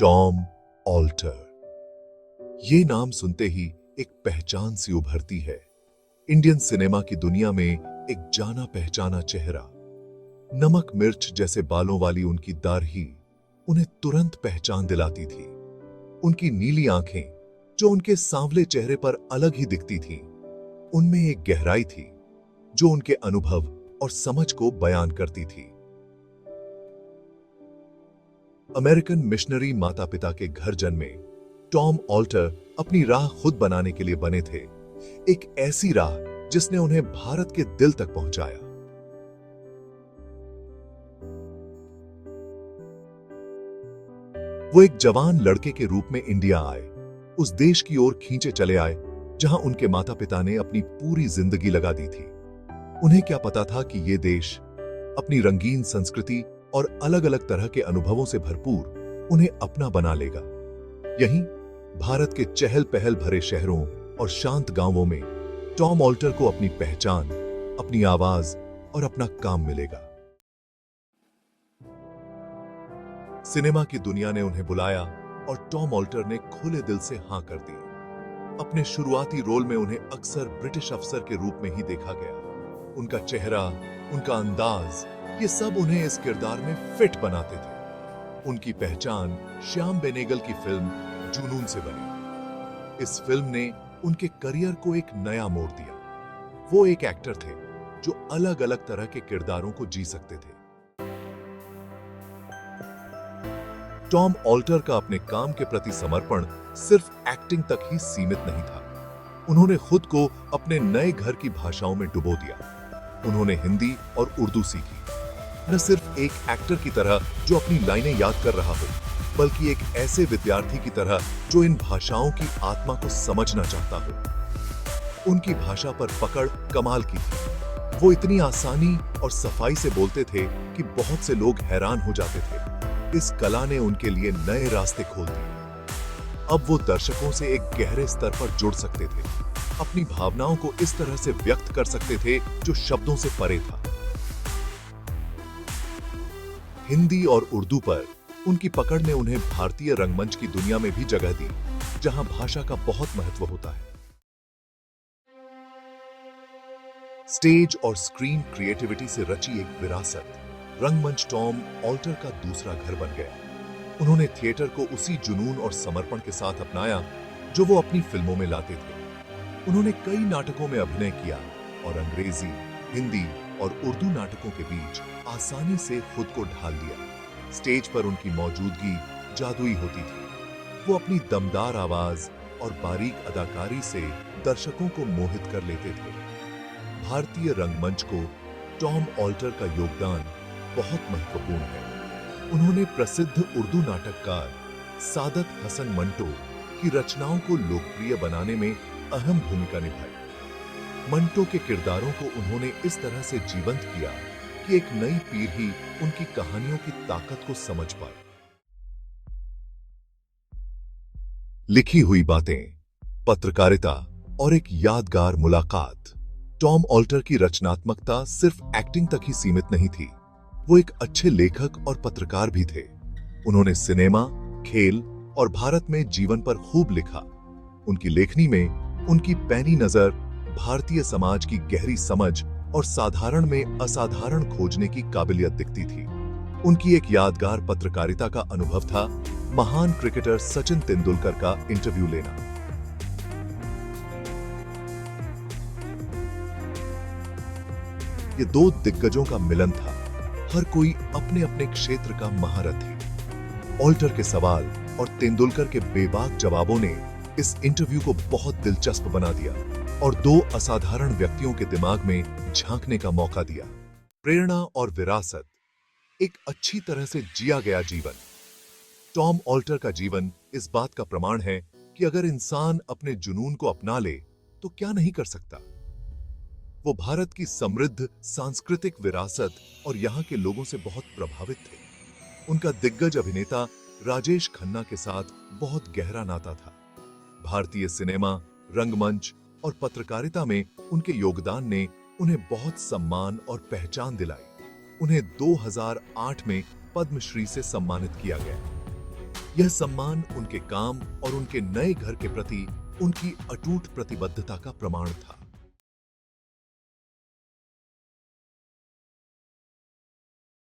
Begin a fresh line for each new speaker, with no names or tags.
Tom alter. ये नाम सुनते ही एक पहचान सी उभरती है। इंडियन सिनेमा की दुनिया में एक जाना पहचाना चेहरा। नमक मिर्च जैसे बालों वाली उनकी दाढ़ी उन्हें तुरंत पहचान दिलाती थी। उनकी नीली आंखें जो उनके सांवले चेहरे पर अलग ही दिखती थीं, उनमें एक गहराई थी जो उनके अनुभव और समझ को बयान करती थी। अमेरिकन मिशनरी माता पिता के घर जन्मे टॉम ऑल्टर अपनी राह खुद बनाने के लिए बने थे। एक ऐसी राह जिसने उन्हें भारत के दिल तक पहुंचाया। वो एक जवान लड़के के रूप में इंडिया आए, उस देश की ओर खींचे चले आए जहां उनके माता पिता ने अपनी पूरी जिंदगी लगा दी थी। उन्हें क्या पता था कि ये देश अपनी रंगीन संस्कृति और अलग अलग तरह के अनुभवों से भरपूर उन्हें अपना बना लेगा। यहीं भारत के चहल पहल भरे शहरों और शांत गांवों में टॉम ऑल्टर को अपनी पहचान, अपनी आवाज और अपना काम मिलेगा। सिनेमा की दुनिया ने उन्हें बुलाया और टॉम ऑल्टर ने खुले दिल से हां कर दी। अपने शुरुआती रोल में उन्हें अक्सर ब्रिटिश अफसर के रूप में ही देखा गया। उनका चेहरा, उनका अंदाज, ये सब उन्हें इस किरदार में फिट बनाते थे। उनकी पहचान श्याम बेनेगल की फिल्म जुनून से बनी। इस फिल्म ने उनके करियर को एक नया मोड़ दिया। वो एक एक्टर थे जो अलग अलग तरह के किरदारों को जी सकते थे। टॉम ऑल्टर का अपने काम के प्रति समर्पण सिर्फ एक्टिंग तक ही सीमित नहीं था। उन्होंने खुद को अपने नए घर की भाषाओं में डुबो दिया। उन्होंने हिंदी और उर्दू सीखी, न सिर्फ एक एक्टर की तरह जो अपनी लाइनें याद कर रहा हो, बल्कि एक ऐसे विद्यार्थी की तरह जो इन भाषाओं की आत्मा को समझना चाहता हो। उनकी भाषा पर पकड़ कमाल की थी। वो इतनी आसानी और सफाई से बोलते थे कि बहुत से लोग हैरान हो जाते थे। इस कला ने उनके लिए नए रास्ते खोल दिए। अब वो दर्शकों से एक गहरे स्तर पर जुड़ सकते थे, अपनी भावनाओं को इस तरह से व्यक्त कर सकते थे जो शब्दों से परे था। हिंदी और उर्दू पर उनकी पकड़ ने उन्हें भारतीय रंगमंच की दुनिया में भी जगह दी, जहां भाषा का बहुत महत्व होता है। स्टेज और स्क्रीन क्रिएटिविटी से रची एक विरासत, रंगमंच टॉम ऑल्टर का दूसरा घर बन गया। उन्होंने थिएटर को उसी जुनून और समर्पण के साथ अपनाया जो वो अपनी फिल्मों में लाते थे। उन्होंने कई नाटकों में अभिनय किया और अंग्रेजी, हिंदी और उर्दू नाटकों के बीच आसानी से खुद को ढाल दिया। स्टेज पर उनकी मौजूदगी जादुई होती थी। वो अपनी दमदार आवाज और बारीक अदाकारी से दर्शकों को मोहित कर लेते थे। भारतीय रंगमंच को टॉम ऑल्टर का योगदान बहुत महत्वपूर्ण है। उन्होंने प्रसिद्ध उर्दू नाटककार सादत हसन मंटो की रचनाओं को लोकप्रिय बनाने में अहम भूमिका निभाई। मंटो के किरदारों को उन्होंने इस तरह से जीवंत किया कि एक नई पीढ़ी उनकी कहानियों की ताकत को समझ पाए। लिखी हुई बातें, पत्रकारिता और एक यादगार मुलाकात। टॉम ऑल्टर की रचनात्मकता सिर्फ एक्टिंग तक ही सीमित नहीं थी। वो एक अच्छे लेखक और पत्रकार भी थे। उन्होंने सिनेमा, खेल और भारत में जीवन पर खूब लिखा। उनकी लेखनी में उनकी पैनी नजर, भारतीय समाज की गहरी समझ और साधारण में असाधारण खोजने की काबिलियत दिखती थी। उनकी एक यादगार पत्रकारिता का अनुभव था महान क्रिकेटर सचिन तेंदुलकर का इंटरव्यू लेना। ये दो दिग्गजों का मिलन था। हर कोई अपने अपने क्षेत्र का महारथी। ऑल्टर के सवाल और तेंदुलकर के बेबाक जवाबों ने इस इंटरव्यू को बहुत दिलचस्प बना दिया और दो असाधारण व्यक्तियों के दिमाग में झांकने का मौका दिया। प्रेरणा और विरासत, एक अच्छी तरह से जिया गया जीवन। टॉम ऑल्टर का जीवन इस बात का प्रमाण है कि अगर इंसान अपने जुनून को अपना ले तो क्या नहीं कर सकता। वो भारत की समृद्ध सांस्कृतिक विरासत और यहाँ के लोगों से बहुत प्रभावित थे। उनका दिग्गज अभिनेता राजेश खन्ना के साथ बहुत गहरा नाता था। भारतीय सिनेमा, रंगमंच और पत्रकारिता में उनके योगदान ने उन्हें बहुत सम्मान और पहचान दिलाई। उन्हें 2008 में पद्मश्री से सम्मानित किया गया। यह सम्मान उनके काम और उनके नए घर के प्रति उनकी अटूट प्रतिबद्धता का प्रमाण था।